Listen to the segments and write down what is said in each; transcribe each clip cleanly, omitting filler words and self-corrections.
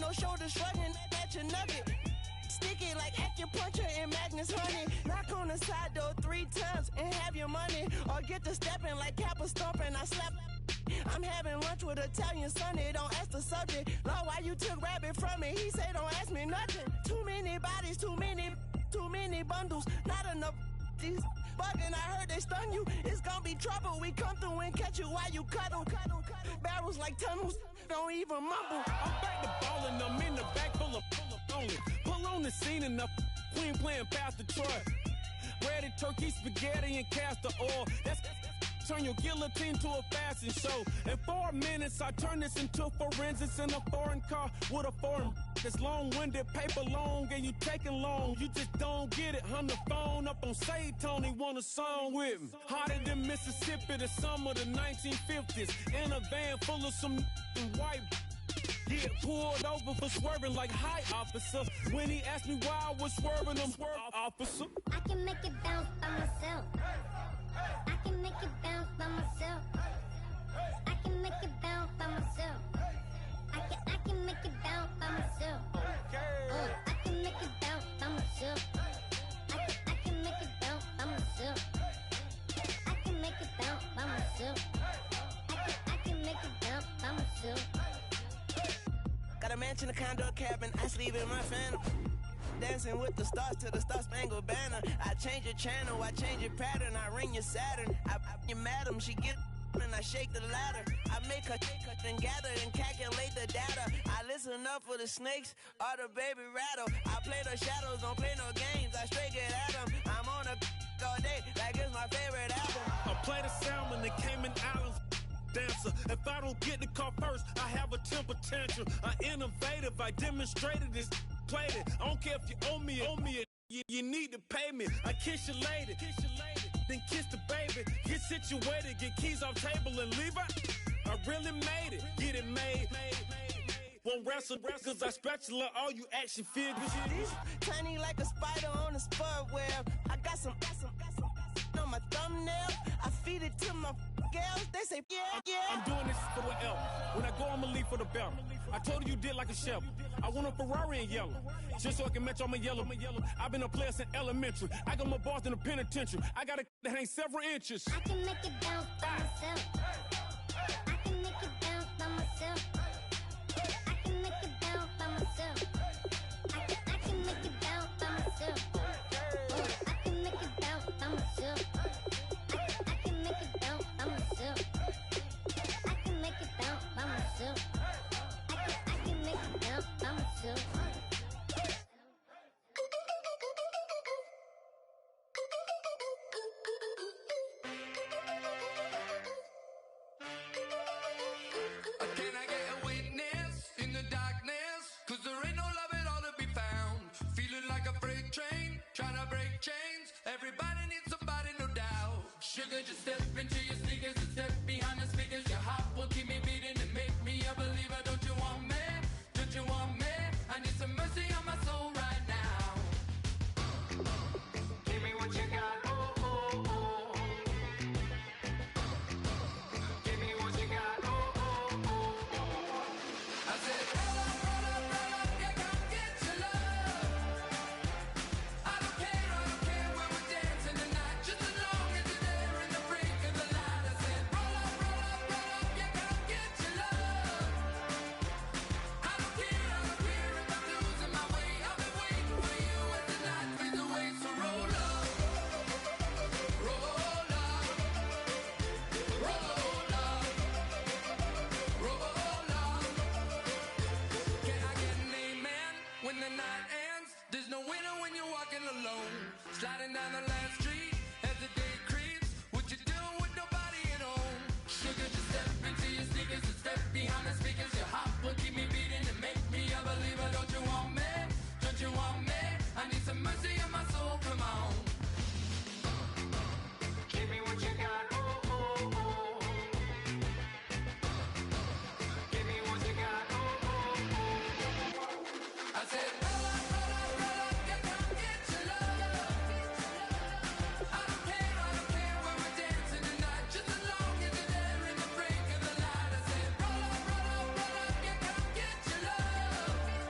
your shoulders shrugging at your nugget. Sticky like acupuncture and Magnus honey. Knock on the side door 3 times and have your money. Or get to stepping like Kappa stomping. I slap. I'm having lunch with Italian Sonny. Don't ask the subject. Lord, why you took rabbit from me? He say don't ask me nothing. Too many bodies, too many bundles. Not enough. These bugging, I heard they stun you. It's gonna be trouble. We come through and catch you while you cuddle. Barrels like tunnels. Don't even mumble. I'm back to ballin'. I'm in the back full of only. Pull on the scene and the queen playing Pastor Troy. Ready turkey, spaghetti, and castor oil. That's turn your guillotine to a fashion show. In 4 minutes, I turn this into forensics in a foreign car with a foreign. It's long-winded, paper long, and you taking long. You just don't get it. Hung the phone up on Say Tony, want a song with me. Hotter than Mississippi, the summer of the 1950s. In a van full of some white. Get pulled over for swerving like hi, officer. When he asked me why I was swerving, I'm swerve, officer. I can make it bounce by myself. I can make it bounce by myself. I can make it bounce by myself. I can make it bounce by myself. I can make it bounce by myself. I can make it bounce by myself. I can make it bounce by myself. I can make it bounce by myself. Got a mansion, a condo, a cabin. I sleep in my phantom. Dancing with the stars to the Star-Spangled Banner. I change your channel, I change your pattern. I ring your Saturn. I your madam, she get and I shake the ladder. I make her and gather and calculate the data. I listen up for the snakes or the baby rattle. I play the shadows, don't play no games. I straight get at them. I'm on a all day like it's my favorite album. I play the salmon, the Cayman Islands dancer. If I don't get the car first, I have a temper tantrum. I innovative, I demonstrated this, played it. I don't care if you owe me it. You need to pay me. I kiss your lady, then kiss the baby. Get situated, get keys off table and leave her. I really made it, get it made. Won't wrestle, cause I spatula all you action figures. Tiny like a spider on a spud web. I got some on my thumbnail. I feed it to my girls. They say, yeah. I'm doing this for the L. When I go, I'ma leave for the belt. I told her you did like a chef. I want a Ferrari in yellow, just so I can match all my yellow. I've been a player since elementary. I got my balls in the penitentiary. I got a that hang several inches. I can make it bounce by myself. I can make it bounce by myself. I can make it bounce by myself. I can make it bounce by myself. I can make it bounce by myself. I can make it bounce by myself. I can make it bounce by myself. I can make it bounce by myself. Everybody needs somebody, no doubt. Sugar, just step into your sneakers and step behind the speakers. Your heart will keep me beating and make me a believer. Don't you want me? Don't you want me? I need some mercy on my soul right now. Give me what you got. Oh, oh, oh. Give me what you got. Oh, oh, oh. I said, roll up, roll up, roll up. Yeah, come get your love. I don't care where we're dancing tonight. Just as long as you're there in the break of the light. I said, roll up, roll up, roll up. Yeah, come get your love. I don't care if I'm losing my way. I've been waiting for you as the night fades away. So roll up, roll up, roll up, roll up. Can I get an amen when the night ends? There's no winner when you're walking alone. Sliding down the last street as the day creeps. What you doing with nobody at home? Sugar, just step into your sneakers and step behind the speakers. Your heart will keep me beating and make me a believer. Don't you want me? Don't you want me? I need some mercy on my soul. Come on. Give me what you got. Oh, oh, oh. Give me what you got. Oh, oh, oh. I said, roll up, roll up, roll up. Yeah, come get your love. I don't care where we're dancing tonight. Just as long as you're there in the break of the light. I said, roll up, roll up, roll up. Yeah, come get your love.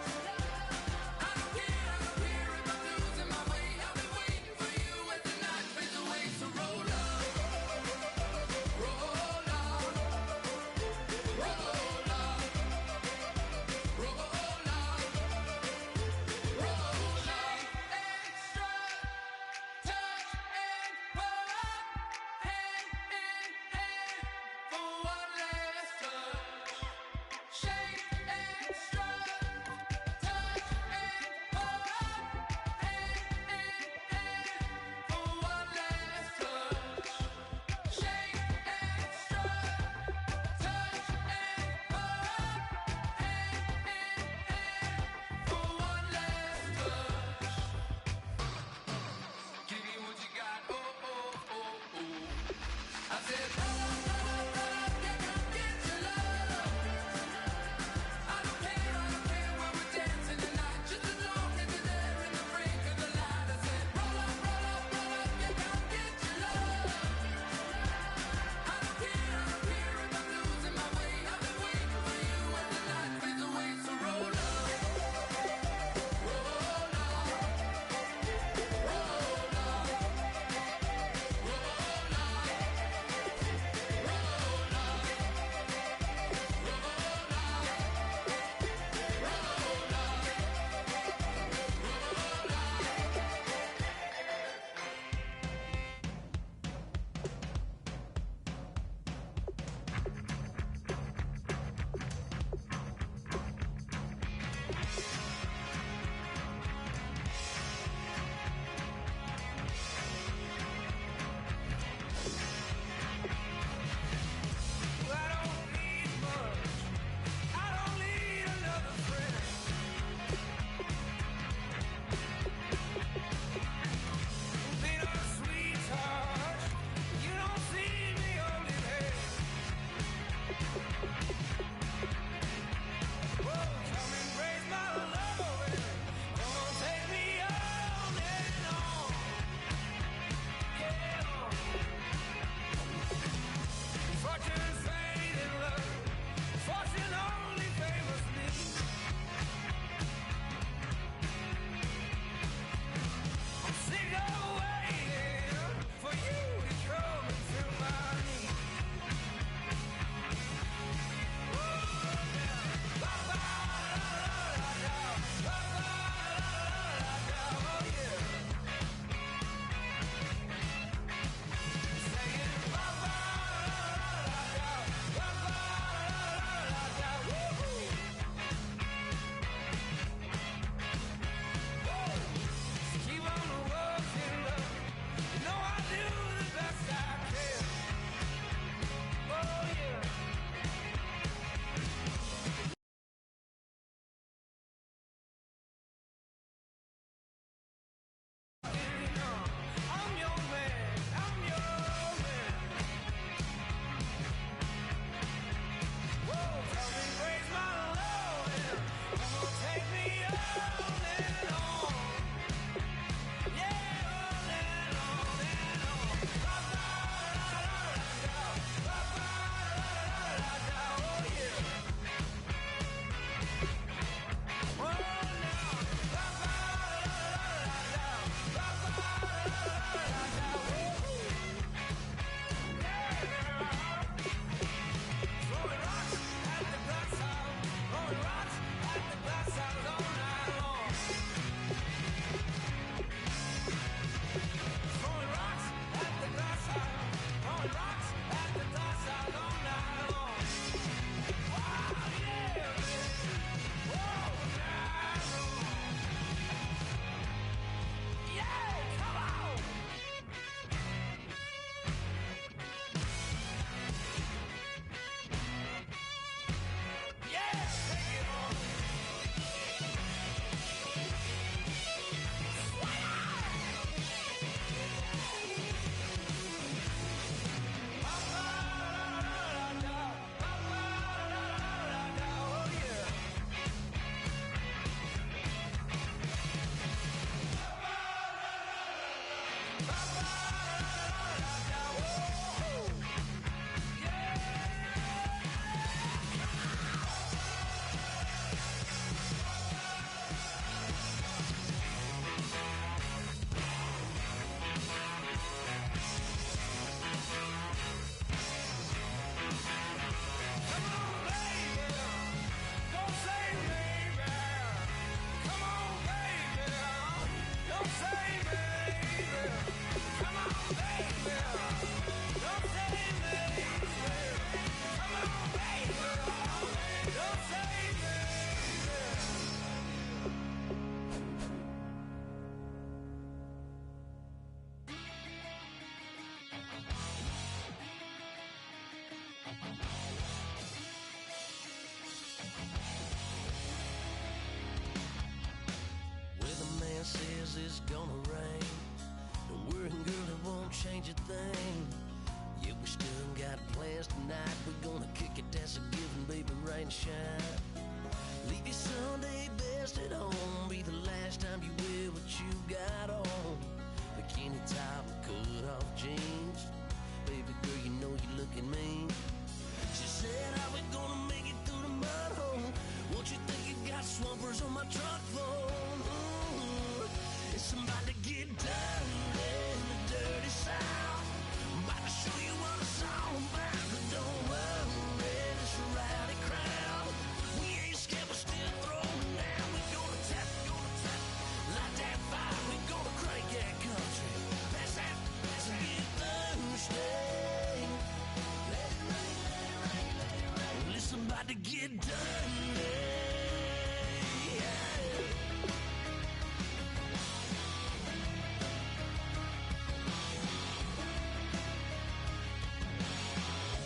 get dirty.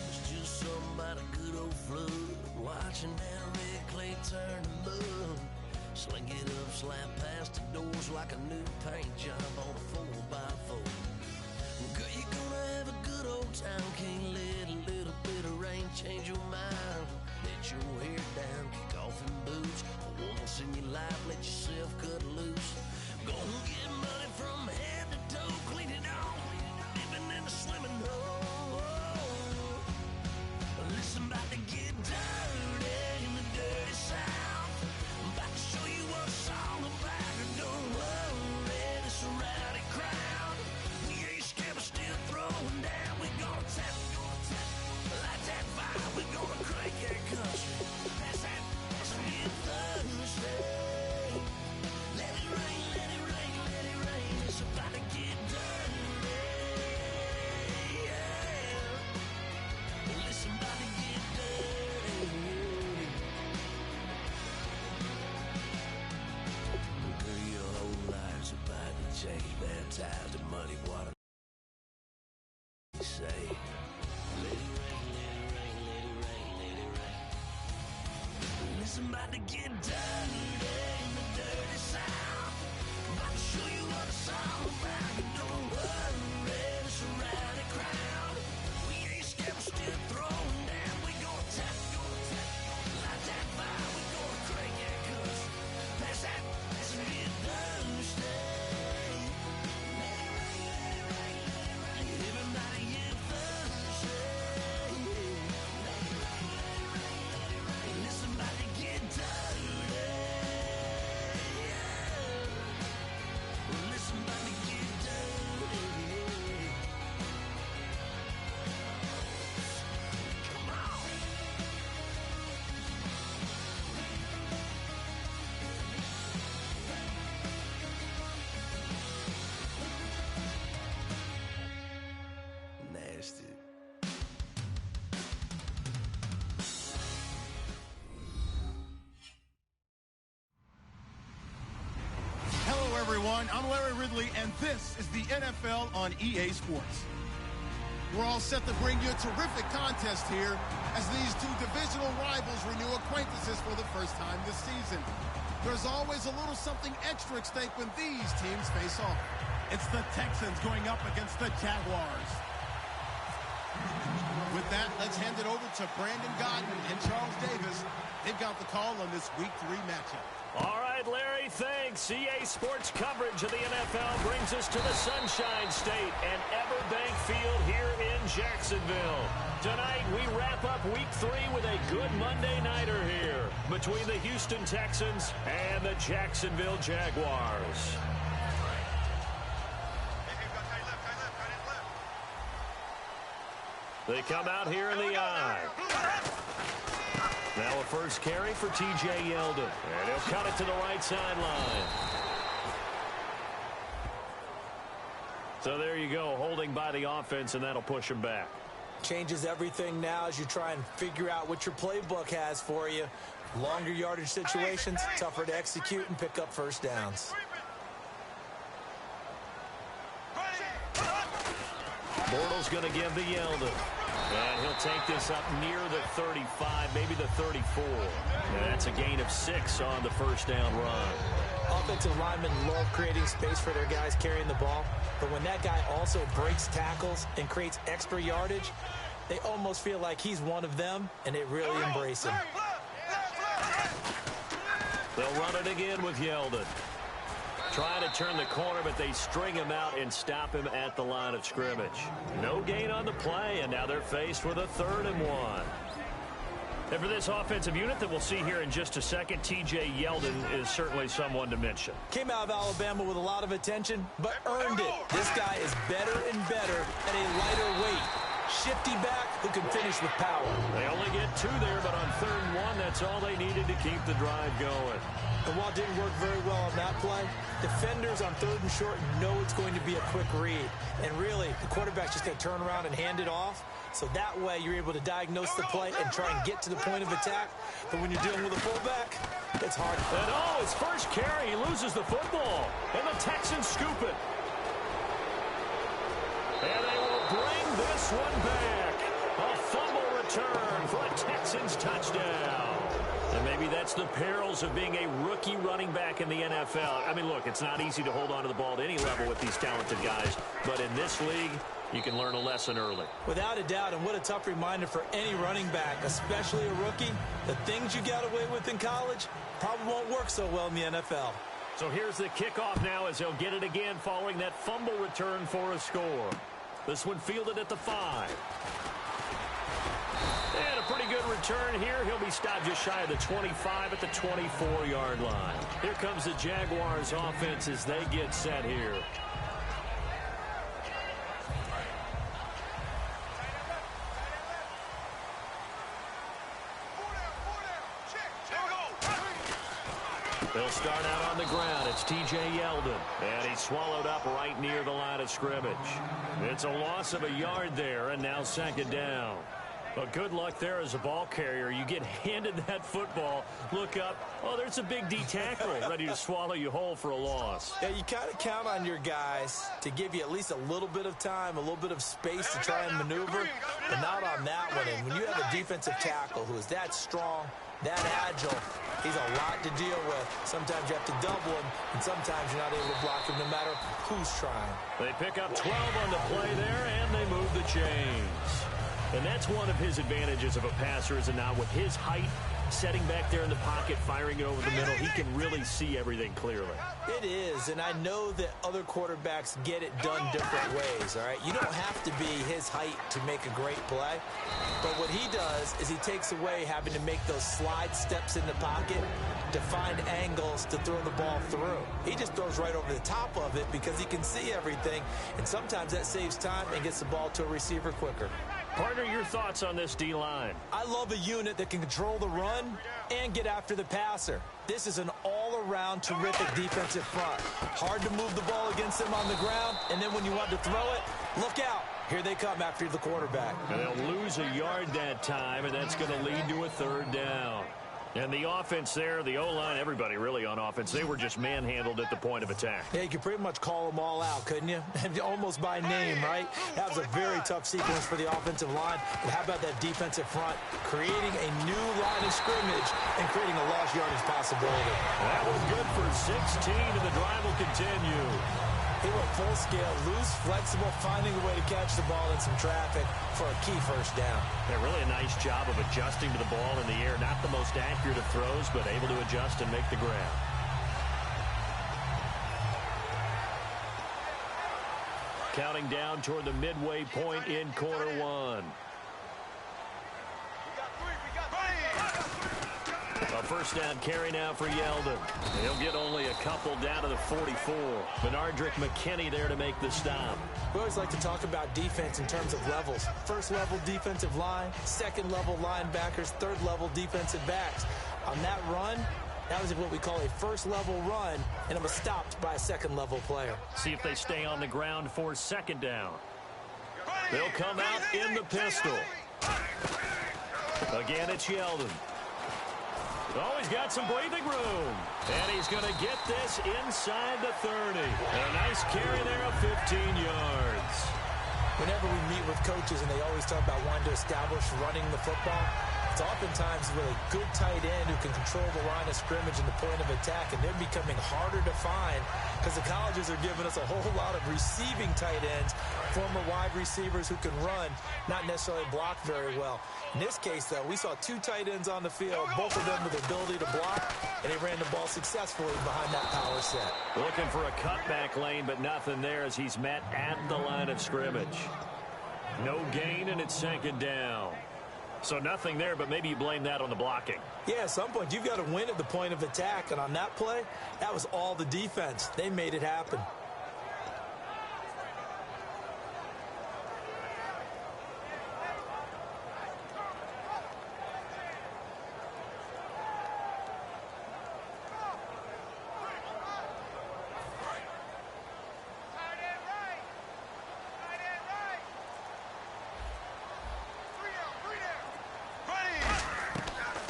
It's just something about a good old flood, watching that red clay turn to mud. Sling it up, slap past the doors like a new paint job on a 4x4. Girl, you're gonna have a good old time. Can't let a little bit of rain change your mind. Let your hair down, kick off in boots. For once in your life, let yourself cut loose. Gonna get money from head to toe, clean it off, living in a swimming hole. Listen, about to get dirty in the dirty South. I'm about to show you what it's all about. And don't worry, this a rowdy crowd. We ain't scared, but still throwing down. We gonna tap, light that fire. We gonna crank that country. That's that, it's get Thursday. Let it rain, let it rain, let it rain. It's about to get dirty. Yeah. Listen, about to get dirty. Girl, your whole life's about to change. Baptized in muddy water. Say, let it rain, let it rain, let it rain, let it rain. Listen, about to get dirty in the dirty South. About to show you what it's all about. But don't worry, it's a rowdy crowd. We ain't scared, we're still throwing down. We gonna tap, light that fire. We gonna crank that cuss. That's that, that's a good Thursday. Let it rain, let it rain, let it rain. Everybody get Thursday. Let it rain, let it rain, let it rain. Listen, about to get dirty. Yeah. Listen, about to get dirty. Come on. Nasty. Hello, everyone. I'm Larry Ridley, and this is the NFL on EA Sports. We're all set to bring you a terrific contest here as these two divisional rivals renew acquaintances for the first time this season. There's always a little something extra at stake when these teams face off. It's the Texans going up against the Jaguars. With that, let's hand it over to Brandon Godden and Charles Davis. They've got the call on this Week 3 matchup. All right, Larry, thanks. EA Sports coverage of the NFL brings us to the Sunshine State and Everbank Field here in Jacksonville. Tonight, we wrap up Week 3 with a good Monday nighter here between the Houston Texans and the Jacksonville Jaguars. They come out here in the eye. Now a first carry for T.J. Yeldon. And he'll cut it to the right sideline. So there you go, holding by the offense, and that'll push him back. Changes everything now as you try and figure out what your playbook has for you. Longer yardage situations, tougher to execute and pick up first downs. Bortles going to give to Yeldon. And he'll take this up near the 35, maybe the 34. And that's a gain of 6 on the first down run. Offensive linemen love creating space for their guys carrying the ball. But when that guy also breaks tackles and creates extra yardage, they almost feel like he's one of them, and they really embrace him. They'll run it again with Yeldon. Trying to turn the corner, but they string him out and stop him at the line of scrimmage. No gain on the play, and now they're faced with a 3rd and 1. And for this offensive unit that we'll see here in just a second, T.J. Yeldon is certainly someone to mention. Came out of Alabama with a lot of attention, but earned it. This guy is better and better at a lighter weight. Shifty back who can finish with power. They only get 2 there, but on 3rd and 1, that's all they needed to keep the drive going. And while it didn't work very well on that play, defenders on 3rd and short know it's going to be a quick read. And really, the quarterback's just going to turn around and hand it off. So that way you're able to diagnose the play and try and get to the point of attack. But when you're dealing with a fullback, it's hard. And his first carry, he loses the football. And the Texans scoop it. And they will bring this one back. A fumble return for a Texans touchdown. And maybe that's the perils of being a rookie running back in the NFL. I mean, look, it's not easy to hold on to the ball at any level with these talented guys. But in this league, you can learn a lesson early. Without a doubt, and what a tough reminder for any running back, especially a rookie. The things you got away with in college probably won't work so well in the NFL. So here's the kickoff now as they'll get it again following that fumble return for a score. This one fielded at the 5. And a pretty good return here. He'll be stopped just shy of the 25 at the 24-yard line. Here comes the Jaguars offense as they get set here. They'll start out on the ground. It's T.J. Yeldon. And he's swallowed up right near the line of scrimmage. It's a loss of a yard there, and now second down. But good luck there as a ball carrier. You get handed that football, look up, oh, there's a big D tackle ready to swallow you whole for a loss. Yeah, you kind of count on your guys to give you at least a little bit of time, a little bit of space to try and maneuver, but not on that one. And when you have a defensive tackle who is that strong, that agile, he's a lot to deal with. Sometimes you have to double him, and sometimes you're not able to block him no matter who's trying. They pick up 12 on the play there, and they move the chains. And that's one of his advantages of a passer, is it not? With his height, setting back there in the pocket, firing it over the middle, he can really see everything clearly. It is, and I know that other quarterbacks get it done different ways, all right? You don't have to be his height to make a great play, but what he does is he takes away having to make those slide steps in the pocket to find angles to throw the ball through. He just throws right over the top of it because he can see everything, and sometimes that saves time and gets the ball to a receiver quicker. Partner, your thoughts on this D-line? I love a unit that can control the run and get after the passer. This is an all-around terrific defensive front. Hard to move the ball against them on the ground, and then when you want to throw it, look out. Here they come after the quarterback. And they'll lose a yard that time, and that's going to lead to a third down. And the offense there, the O-line, everybody really on offense, they were just manhandled at the point of attack. Yeah, you could pretty much call them all out, couldn't you? Almost by name, right? That was a very tough sequence for the offensive line. But how about that defensive front creating a new line of scrimmage and creating a lost yardage possibility? That was good for 16, and the drive will continue. He went full scale, loose, flexible, finding a way to catch the ball in some traffic for a key first down. Yeah, really a nice job of adjusting to the ball in the air. Not the most accurate of throws, but able to adjust and make the grab. Counting down toward the midway point in quarter one. A first down carry now for Yeldon. He'll get only a couple down to the 44. Benardrick McKinney there to make the stop. We always like to talk about defense in terms of levels. First level defensive line, second level linebackers, third level defensive backs. On that run, that was what we call a first level run, and it was stopped by a second level player. See if they stay on the ground for second down. They'll come out in the pistol. Again, it's Yeldon. Oh, he's got some breathing room. And he's going to get this inside the 30. A nice carry there of 15 yards. Whenever we meet with coaches and they always talk about wanting to establish running the football, it's oftentimes really good tight end who can control the line of scrimmage and the point of attack, and they're becoming harder to find because the colleges are giving us a whole lot of receiving tight ends, former wide receivers who can run, not necessarily block very well. In this case, though, we saw two tight ends on the field, both of them with the ability to block, and they ran the ball successfully behind that power set. Looking for a cutback lane, but nothing there as he's met at the line of scrimmage. No gain, and it's second down. So nothing there, but maybe you blame that on the blocking. Yeah, at some point, you've got to win at the point of attack, and on that play, that was all the defense. They made it happen.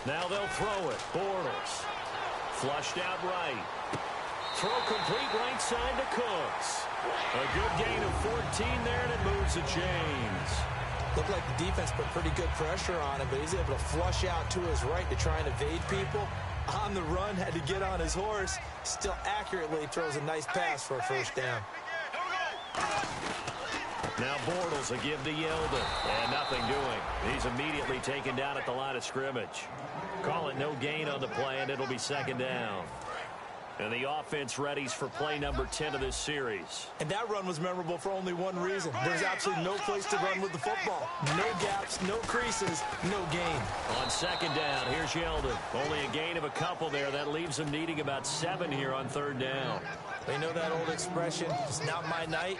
Now they'll throw it. Bortles. Flushed out right. Throw complete right side to Cooks. A good gain of 14 there, and it moves the chains. Looked like the defense put pretty good pressure on him, but he's able to flush out to his right to try and evade people. On the run, had to get on his horse. Still accurately throws a nice pass for a first down. Now Bortles will give to Yeldon. And nothing doing. He's immediately taken down at the line of scrimmage. Call it no gain on the play, and it'll be second down. And the offense readies for play number 10 of this series. And that run was memorable for only one reason. There's absolutely no place to run with the football. No gaps, no creases, no gain. On second down, here's Yeldon. Only a gain of a couple there. That leaves him needing about 7 here on third down. They know that old expression, it's not my night.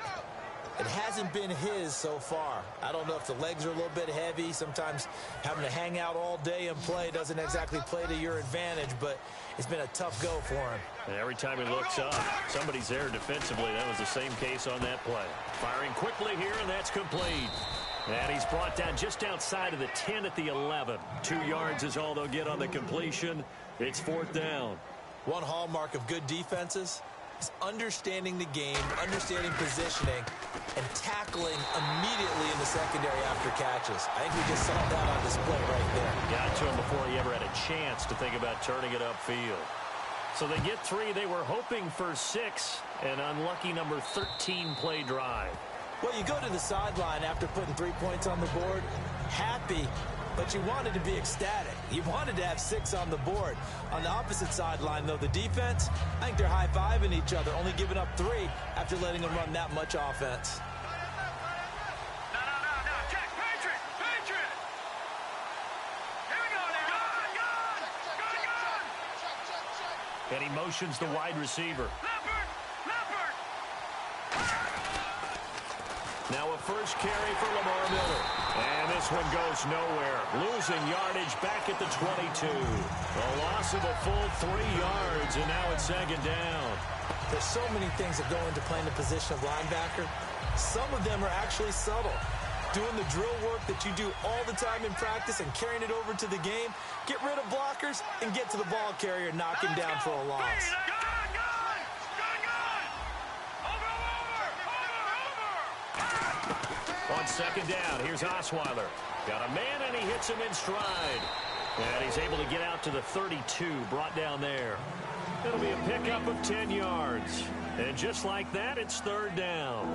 It hasn't been his so far. I don't know if the legs are a little bit heavy. Sometimes having to hang out all day and play doesn't exactly play to your advantage, but it's been a tough go for him. And every time he looks up, somebody's there defensively. That was the same case on that play. Firing quickly here, and that's complete. And he's brought down just outside of the 10 at the 11. 2 yards is all they'll get on the completion. It's fourth down. One hallmark of good defenses is understanding the game, understanding positioning, and tackling immediately in the secondary after catches. I think we just saw that on display right there. Got to him before he ever had a chance to think about turning it upfield. So they get 3. They were hoping for 6. An unlucky number 13 play drive. Well, you go to the sideline after putting 3 points on the board, happy, but you wanted to be ecstatic. You wanted to have 6 on the board. On the opposite sideline, though, the defense, I think they're high-fiving each other, only giving up 3 after letting them run that much offense. No. Check. Patriot. Here we go now. Gun. And he motions the wide receiver. Leopard. Now a first carry for Lamar Miller. And this one goes nowhere. Losing yardage back at the 22. A loss of a full 3 yards, and now it's second down. There's so many things that go into playing the position of linebacker. Some of them are actually subtle. Doing the drill work that you do all the time in practice and carrying it over to the game. Get rid of blockers and get to the ball carrier and knock him down for a loss. On second down, here's Osweiler. Got a man, and he hits him in stride. And he's able to get out to the 32, brought down there. It'll be a pickup of 10 yards. And just like that, it's third down.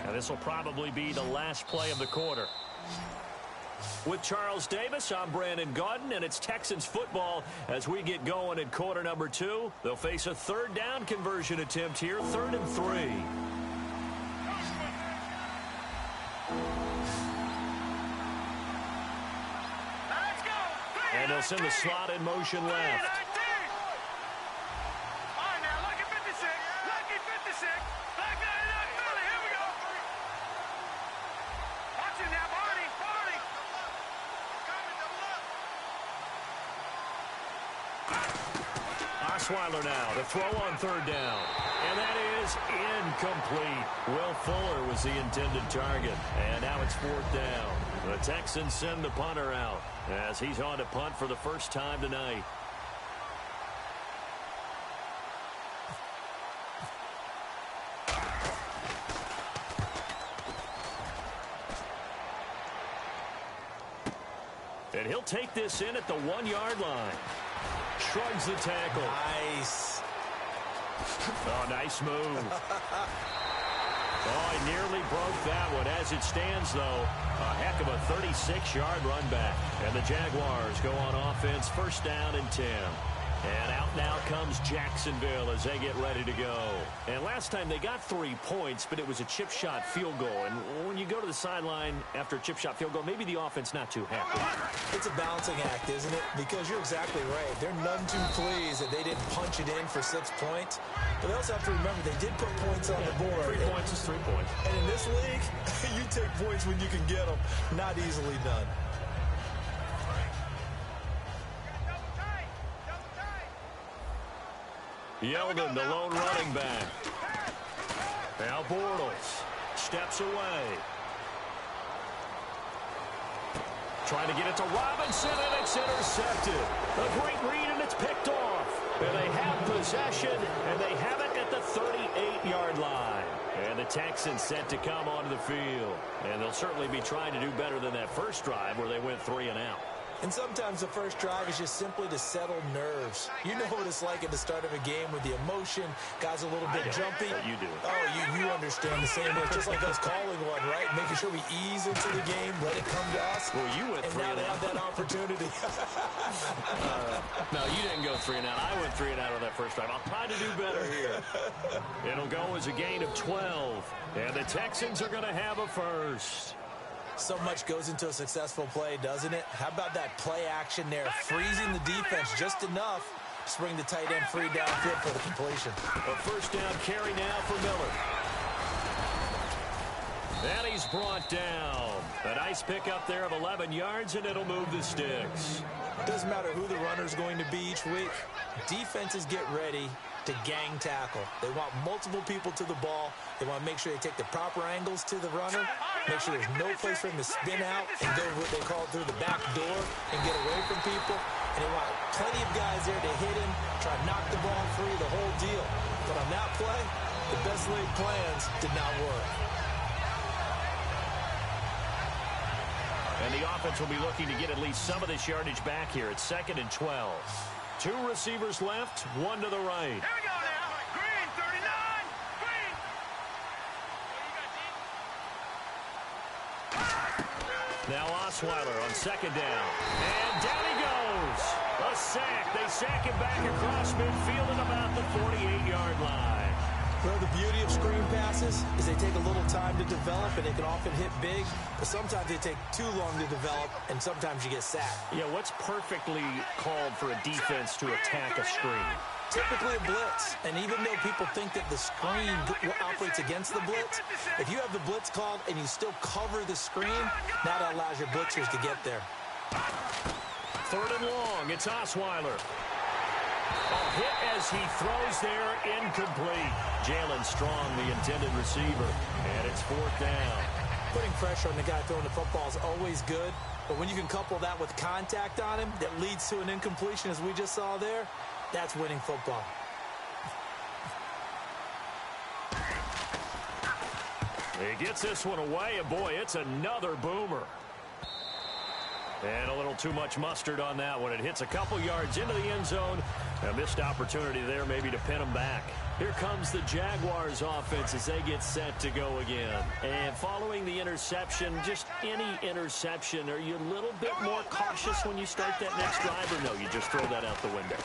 And this will probably be the last play of the quarter. With Charles Davis, I'm Brandon Gaudin, and it's Texans football as we get going in quarter number 2. They'll face a third down conversion attempt here, 3rd and 3. And they'll send the slot in motion left. All right, now, lucky 56. Back there, Philly, here we go. Watch it now, Barney. Osweiler now, the throw on third down. And that is incomplete. Will Fuller was the intended target. And now it's fourth down. The Texans send the punter out as he's on to punt for the first time tonight. And he'll take this in at the 1-yard line. Shrugs the tackle. Nice. Oh, nice move. Oh, he nearly broke that one. As it stands, though, a heck of a 36-yard run back. And the Jaguars go on offense, first down and 10. And out now comes Jacksonville as they get ready to go. And last time they got 3 points, but it was a chip shot field goal. And when you go to the sideline after a chip shot field goal, maybe the offense not too happy. It's a balancing act, isn't it? Because you're exactly right. They're none too pleased that they didn't punch it in for 6 points. But they also have to remember they did put points on the board. 3 points is 3 points. And in this league, you take points when you can get them. Not easily done. Yeldon, the lone running back. Now Bortles steps away. Trying to get it to Robinson, and it's intercepted. A great read, and it's picked off. And they have possession, and they have it at the 38-yard line. And the Texans set to come onto the field. And they'll certainly be trying to do better than that first drive where they went 3 and out. And sometimes the first drive is just simply to settle nerves. You know what it's like at the start of a game with the emotion. Guys a little bit jumpy. You do. Oh, you understand the same way. It's just like us calling one, right? Making sure we ease into the game, let it come to us. Well, you went 3 and and now they out. have that opportunity. No, you didn't go 3 and out. I went 3 and out on that first drive. I'll try to do better here. It'll go as a gain of 12. And the Texans are going to have a first. So much goes into a successful play, doesn't it? How about that play action there? Freezing the defense just enough to bring the tight end free downfield for the completion. A first down carry now for Miller. And he's brought down. A nice pickup there of 11 yards, and it'll move the sticks. Doesn't matter who the runner's going to be each week. Defenses get ready to gang tackle. They want multiple people to the ball. They want to make sure they take the proper angles to the runner, make sure there's no place for him to spin out and go what they call through the back door and get away from people. And they want plenty of guys there to hit him, try to knock the ball free, the whole deal. But on that play, the best laid plans did not work. And the offense will be looking to get at least some of this yardage back here. It's 2nd and 12. 2 receivers left, 1 to the right. Here we go now. Green, 39. Green. Now Osweiler on 2nd down. And down he goes. A sack. They sack him back across midfield at about the 48-yard line. Well, the beauty of screen passes is they take a little time to develop, and they can often hit big, but sometimes they take too long to develop, and sometimes you get sacked. Yeah, what's perfectly called for a defense to attack a screen? Typically a blitz, and even though people think that the screen operates against the blitz, if you have the blitz called and you still cover the screen, now that allows your blitzers to get there. 3rd and long, it's Osweiler. A hit as he throws there, incomplete. Jalen Strong, the intended receiver, and it's 4th down. Putting pressure on the guy throwing the football is always good, but when you can couple that with contact on him that leads to an incompletion, as we just saw there, that's winning football. He gets this one away, and boy, it's another boomer. And a little too much mustard on that one. It hits a couple yards into the end zone. A missed opportunity there maybe to pin them back. Here comes the Jaguars offense as they get set to go again. And following the interception, just any interception, are you a little bit more cautious when you start that next drive, or no, you just throw that out the window?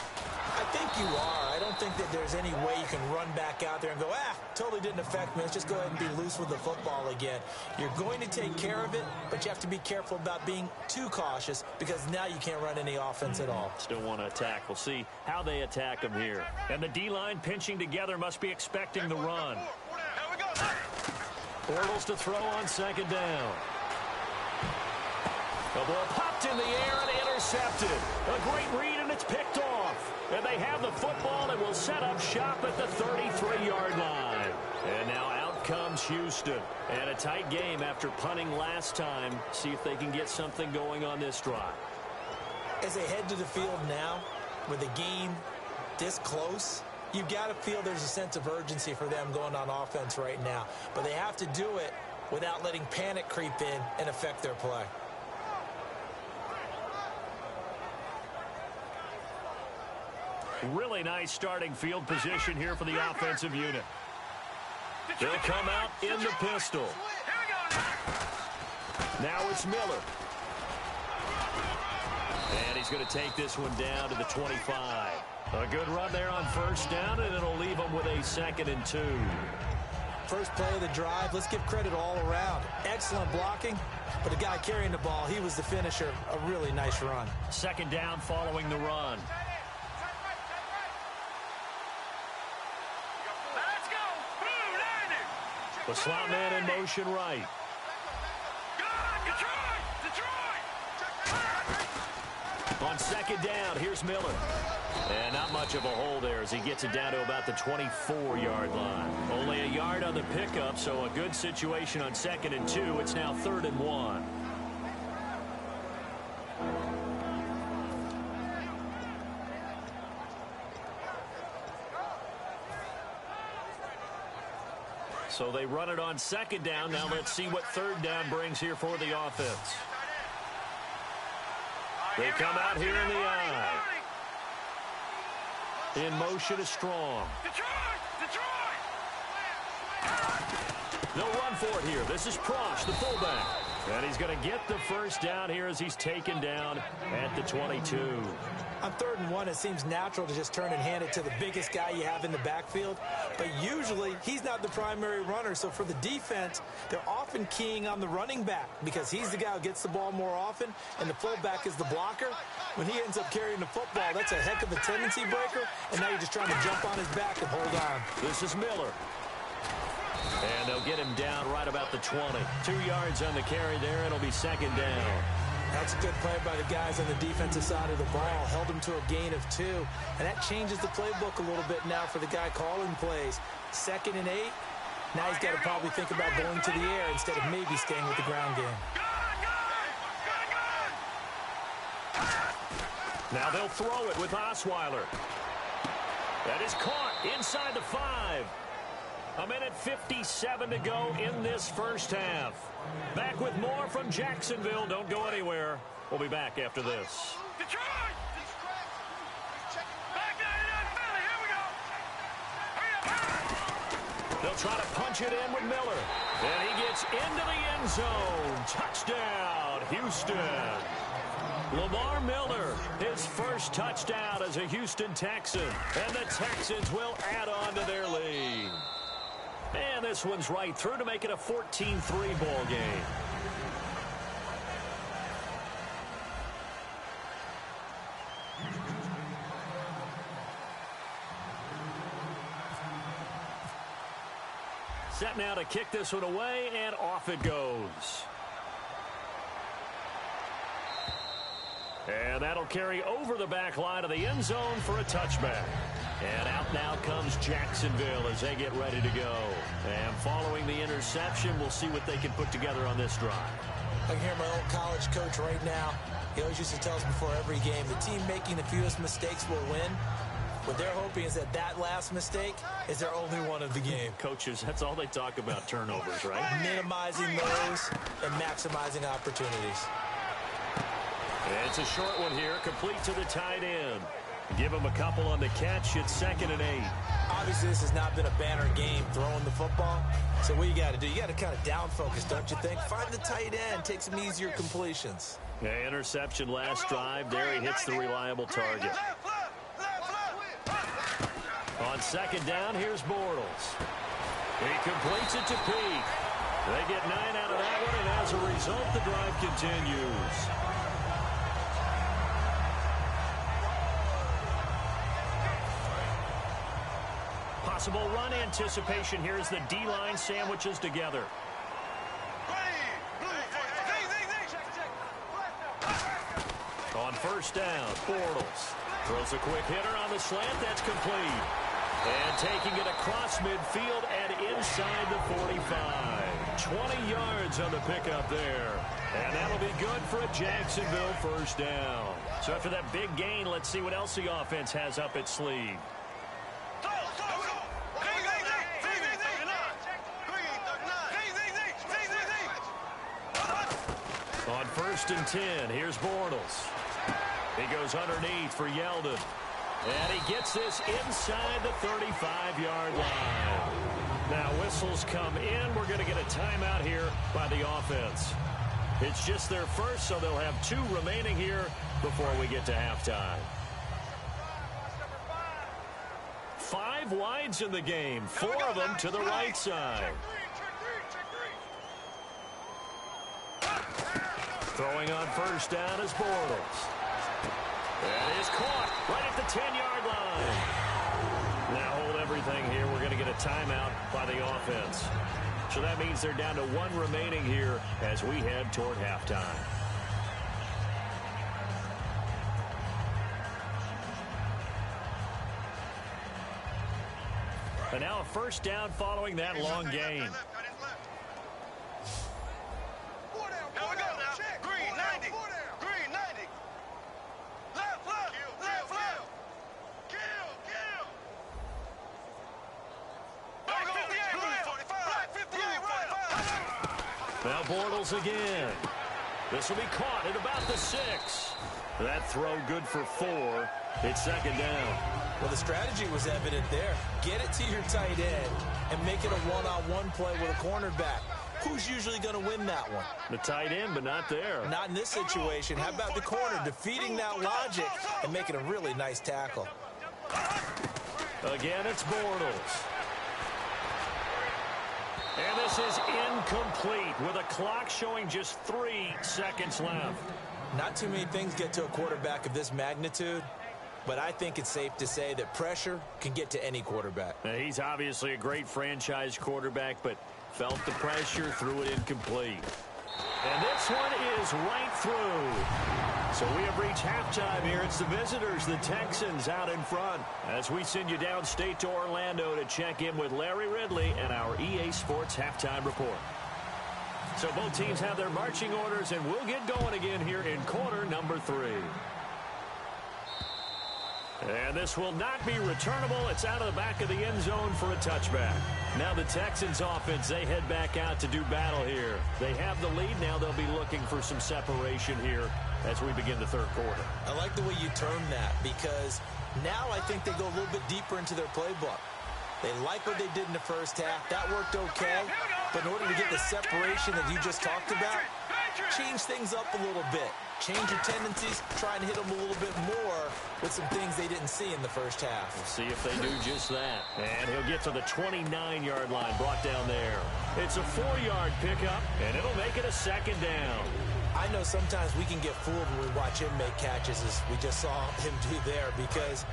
I think you are. I don't think that there's any way you can run back out there and go, totally didn't affect me. Let's just go ahead and be loose with the football again. You're going to take care of it, but you have to be careful about being too cautious because now you can't run any offense at all. Still want to attack. We'll see how they attack them here. And the D-line pinching together must be expecting the run. Bortles to throw on 2nd down. The ball popped in the air and intercepted. A great read, and it's picked off. And they have the football and will set up shop at the 33-yard line. And now out comes Houston. And a tight game after punting last time. See if they can get something going on this drive. As they head to the field now, with the game this close, you've got to feel there's a sense of urgency for them going on offense right now. But they have to do it without letting panic creep in and affect their play. Really nice starting field position here for the offensive unit. They'll come out in the pistol. Now it's Miller. And he's going to take this one down to the 25. A good run there on 1st down, and it'll leave them with a 2nd and 2. First play of the drive, let's give credit all around. Excellent blocking, but the guy carrying the ball, he was the finisher. A really nice run. 2nd down following the run. The slot man in motion right. On 2nd down, here's Miller. And not much of a hole there as he gets it down to about the 24-yard line. Only a yard on the pickup, so a good situation on 2nd and 2. It's now 3rd and 1. So they run it on second down. Now let's see what third down brings here for the offense. They come out here in the eye. In motion is Strong. They'll run for it here. This is Prosh, the fullback. And he's going to get the first down here as he's taken down at the 22. On 3rd and 1, it seems natural to just turn and hand it to the biggest guy you have in the backfield. But usually, he's not the primary runner. So for the defense, they're often keying on the running back because he's the guy who gets the ball more often, and the fullback is the blocker. When he ends up carrying the football, that's a heck of a tendency breaker, and now you're just trying to jump on his back and hold on. This is Miller. And they'll get him down right about the 20. 2 yards on the carry there. It'll be second down. That's a good play by the guys on the defensive side of the ball. Held him to a gain of 2. And that changes the playbook a little bit now for the guy calling plays. 2nd and 8. Now he's got to probably think about going to the air instead of maybe staying with the ground game. Now they'll throw it with Osweiler. That is caught inside the 5. 1:57 to go in this first half. Back with more from Jacksonville. Don't go anywhere. We'll be back after this. They'll try to punch it in with Miller. And he gets into the end zone. Touchdown, Houston. Lamar Miller, his first touchdown as a Houston Texan. And the Texans will add on to their lead. And this one's right through to make it a 14-3 ball game. Set now to kick this one away, and off it goes. And that'll carry over the back line of the end zone for a touchback. And out now comes Jacksonville as they get ready to go. And following the interception, we'll see what they can put together on this drive. I can hear my old college coach right now. He always used to tell us before every game, the team making the fewest mistakes will win. What they're hoping is that that last mistake is their only one of the game. Coaches, that's all they talk about, turnovers, right? Minimizing those and maximizing opportunities. It's a short one here, complete to the tight end. Give him a couple on the catch. It's 2nd and 8. Obviously, this has not been a banner game throwing the football. So what you got to do, you got to kind of down focus, don't you think? Find the tight end, take some easier completions. Yeah, interception last drive. There he hits the reliable target. On 2nd down, here's Bortles. He completes it to Peak. They get 9 out of that one, and as a result, the drive continues. Possible run anticipation here as the D-line sandwiches together. On 1st down, Bortles throws a quick hitter on the slant. That's complete. And taking it across midfield and inside the 45. 20 yards on the pickup there. And that'll be good for a Jacksonville first down. So after that big gain, let's see what else the offense has up its sleeve. On 1st and 10, here's Bortles. He goes underneath for Yeldon. And he gets this inside the 35-yard line. Now whistles come in. We're going to get a timeout here by the offense. It's just their first, so they'll have 2 remaining here before we get to halftime. 5 wides in the game, 4 of them to the right side. Throwing on 1st down is Bortles. That is caught right at the 10-yard line. Now hold everything here. We're going to get a timeout by the offense. So that means they're down to 1 remaining here as we head toward halftime. And now a first down following that long gain. Now Bortles again. This will be caught at about the 6. That throw good for 4. It's second down. Well, the strategy was evident there. Get it to your tight end and make it a one-on-one play with a cornerback. Who's usually going to win that one? The tight end, but not there. Not in this situation. How about the corner defeating that logic and making a really nice tackle? Again, it's Bortles. And this is incomplete with a clock showing just 3 seconds left. Not too many things get to a quarterback of this magnitude, but I think it's safe to say that pressure can get to any quarterback. Now, he's obviously a great franchise quarterback, but felt the pressure, threw it incomplete. And this one is right through. So we have reached halftime here. It's the visitors, the Texans, out in front. As we send you downstate to Orlando to check in with Larry Ridley and our EA Sports Halftime Report. So both teams have their marching orders, and we'll get going again here in quarter number 3. And this will not be returnable. It's out of the back of the end zone for a touchback. Now the Texans offense, they head back out to do battle here. They have the lead. Now they'll be looking for some separation here as we begin the third quarter. I like the way you term that, because now I think they go a little bit deeper into their playbook. They like what they did in the first half. That worked okay. But in order to get the separation that you just talked about, change things up a little bit. Change your tendencies, try and hit them a little bit more with some things they didn't see in the first half. We'll see if they do just that. And he'll get to the 29-yard line, brought down there. It's a 4-yard pickup, and it'll make it a second down. I know sometimes we can get fooled when we watch him make catches, as we just saw him do there, because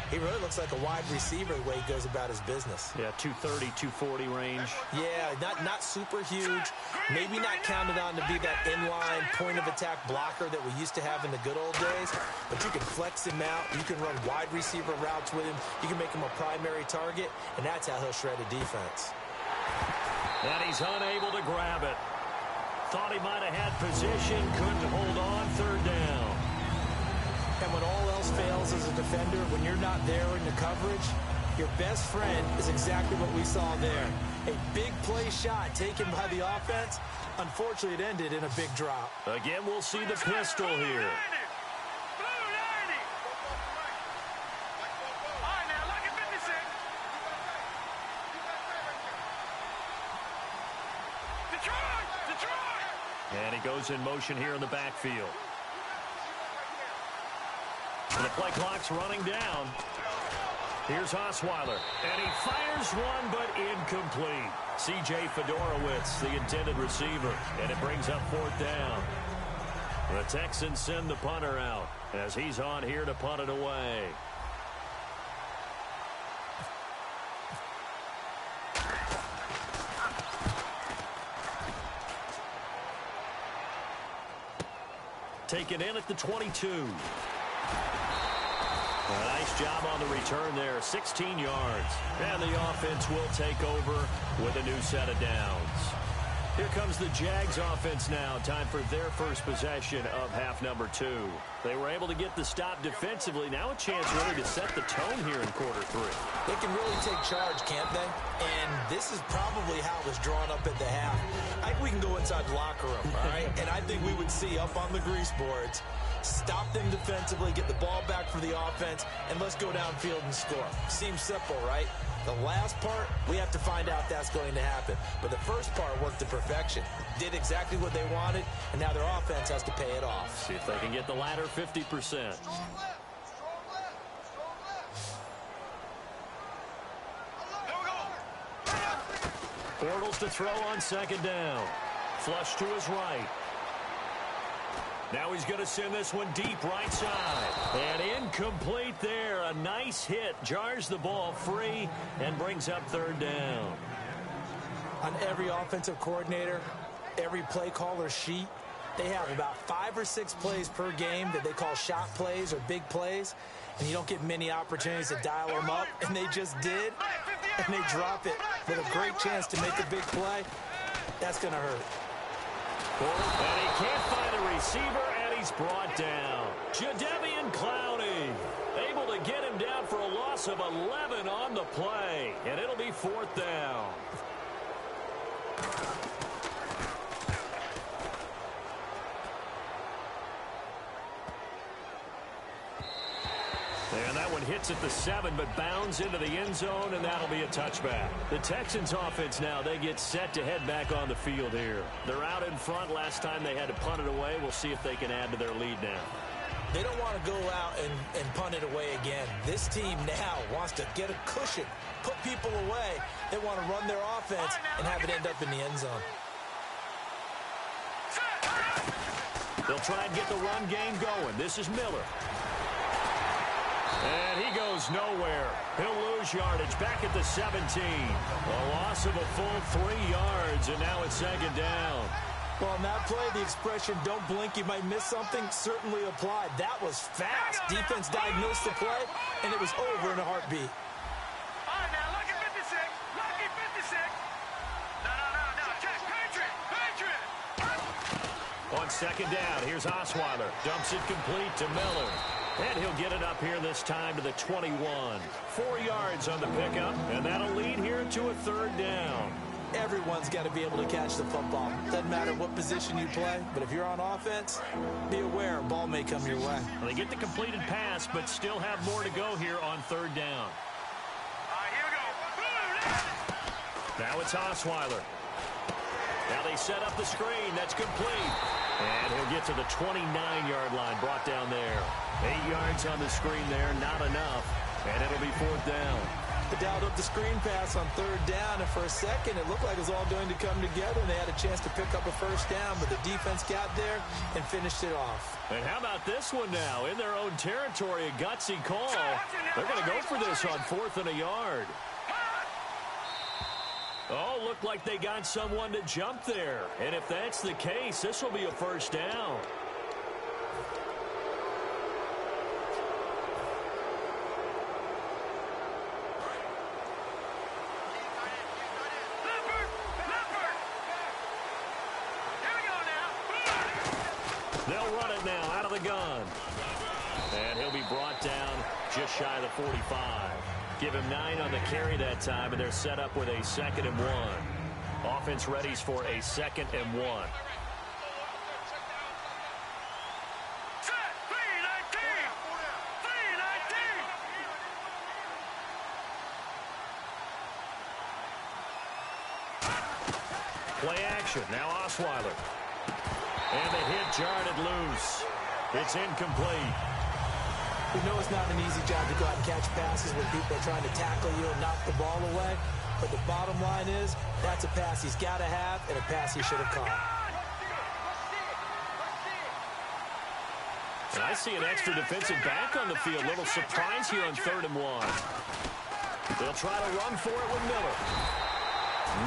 he really looks like a wide receiver the way he goes about his business. Yeah, 230, 240 range. Yeah, not super huge. Maybe not counted on to be that inline point-of-attack blocker that we used to have in the good old days. But you can flex him out. You can run wide receiver routes with him. You can make him a primary target, and that's how he'll shred a defense. And he's unable to grab it. Thought he might have had position, couldn't hold on, third down. And when all else fails as a defender, when you're not there in the coverage, your best friend is exactly what we saw there. A big play shot taken by the offense. Unfortunately, it ended in a big drop. Again, we'll see the pistol here. And he goes in motion here in the backfield. The play clock's running down. Here's Osweiler, and he fires one, but incomplete. C.J. Fedorowicz, the intended receiver, and it brings up 4th down. The Texans send the punter out as he's on here to punt it away. Taken in at the 22. A nice job on the return there, 16 yards. And the offense will take over with a new set of downs. Here comes the Jags offense now. Time for their first possession of half number 2. They were able to get the stop defensively. Now a chance really to set the tone here in quarter 3. They can really take charge, can't they? And this is probably how it was drawn up at the half. I think we can go inside the locker room, all right? And I think we would see up on the grease boards, stop them defensively, get the ball back for the offense, and let's go downfield and score. Seems simple, right? The last part, we have to find out that's going to happen. But the first part worked to perfection. Did exactly what they wanted, and now their offense has to pay it off. See if they can get the latter 50%. Bortles to throw on second down. Flush to his right. Now he's going to send this one deep right side. And incomplete there. A nice hit. Jars the ball free and brings up third down. On every offensive coordinator, every play caller sheet, they have about 5 or 6 plays per game that they call shot plays or big plays. And you don't get many opportunities to dial them up. And they just did. And they drop it with a great chance to make a big play. That's going to hurt. And he can't find a receiver, and he's brought down. Jadeveon Clowney able to get him down for a loss of 11 on the play, and it'll be 4th down. hits at the 7, but bounds into the end zone, and that'll be a touchback. The Texans offense now, they get set to head back on the field here. They're out in front. Last time they had to punt it away. We'll see if they can add to their lead now. They don't want to go out and punt it away again. This team now wants to get a cushion, put people away. They want to run their offense and have it end up in the end zone. They'll try and get the run game going. This is Miller. And he goes nowhere. He'll lose yardage back at the 17. A loss of a full 3 yards, and now it's second down. Well, on that play, the expression, don't blink, you might miss something, certainly applied. That was fast. Defense diagnosed the play, and it was over in a heartbeat. All right, now, lucky 56. Lucky 56. No. Check. Patriot. On second down, here's Osweiler. Dumps it complete to Miller. And he'll get it up here this time to the 21. 4 yards on the pickup, and that'll lead here to a third down. Everyone's got to be able to catch the football. Doesn't matter what position you play, but if you're on offense, be aware a ball may come your way. Well, they get the completed pass, but still have more to go here on third down. All right, here we go. Now it's Osweiler. Now they set up the screen. That's complete. And he'll get to the 29-yard line, brought down there. 8 yards on the screen there, not enough. And it'll be fourth down. They dialed up the screen pass on third down, and for a second it looked like it was all going to come together, and they had a chance to pick up a first down, but the defense got there and finished it off. And how about this one now? In their own territory, a gutsy call. They're going to go for this on 4th and a yard. Oh, looked like they got someone to jump there. And if that's the case, this will be a first down. They'll run it now out of the gun. And he'll be brought down just shy of the 45. Give him 9 on the carry that time, and they're set up with a 2nd and 1. Offense readies for a 2nd and 1. Play action. Now Osweiler. And the hit jarred it loose. It's incomplete. We know it's not an easy job to go out and catch passes when people are trying to tackle you and knock the ball away. But the bottom line is, that's a pass he's got to have and a pass he should have caught. And I see an extra defensive back on the field. Little surprise here on 3rd and 1. They'll try to run for it with Miller.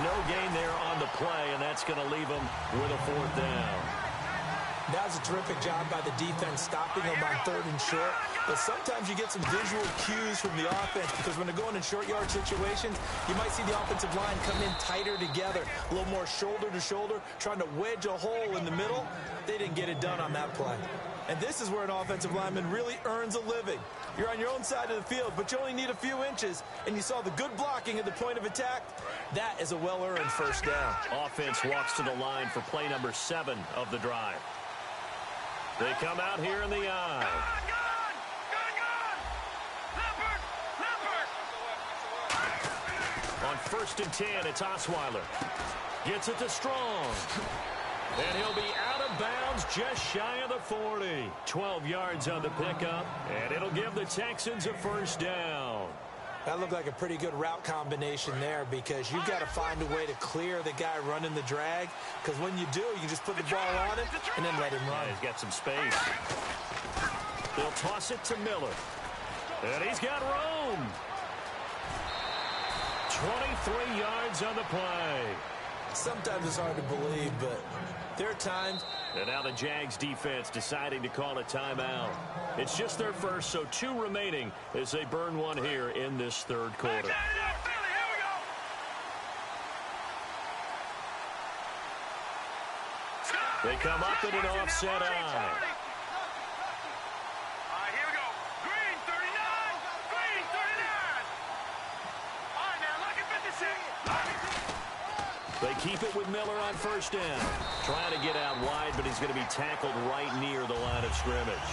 No gain there on the play, and that's going to leave them with a 4th down. That was a terrific job by the defense, stopping them on 3rd and short. But sometimes you get some visual cues from the offense, because when they're going in short yard situations, you might see the offensive line come in tighter together, a little more shoulder to shoulder, trying to wedge a hole in the middle. They didn't get it done on that play. And this is where an offensive lineman really earns a living. You're on your own side of the field, but you only need a few inches, and you saw the good blocking at the point of attack. That is a well-earned first down. Offense walks to the line for play number 7 of the drive. They come out here in the eye. On 1st and 10, it's Osweiler. Gets it to Strong. And he'll be out of bounds just shy of the 40. 12 yards on the pickup, and it'll give the Texans a first down. That looked like a pretty good route combination there, because you've got to find a way to clear the guy running the drag, because when you do, you can just put the ball on him and then let him run. Yeah, he's got some space. They'll toss it to Miller. And he's got room. 23 yards on the play. Sometimes it's hard to believe, but there are times. And now the Jags defense deciding to call a timeout. It's just their first, so 2 remaining as they burn one here in this 3rd quarter. They come up in an offset eye. Here we go. Green 39. Green 39. All right, now, lucky 56. They keep it with Miller on 1st down. Trying to get out wide, but he's going to be tackled right near the line of scrimmage.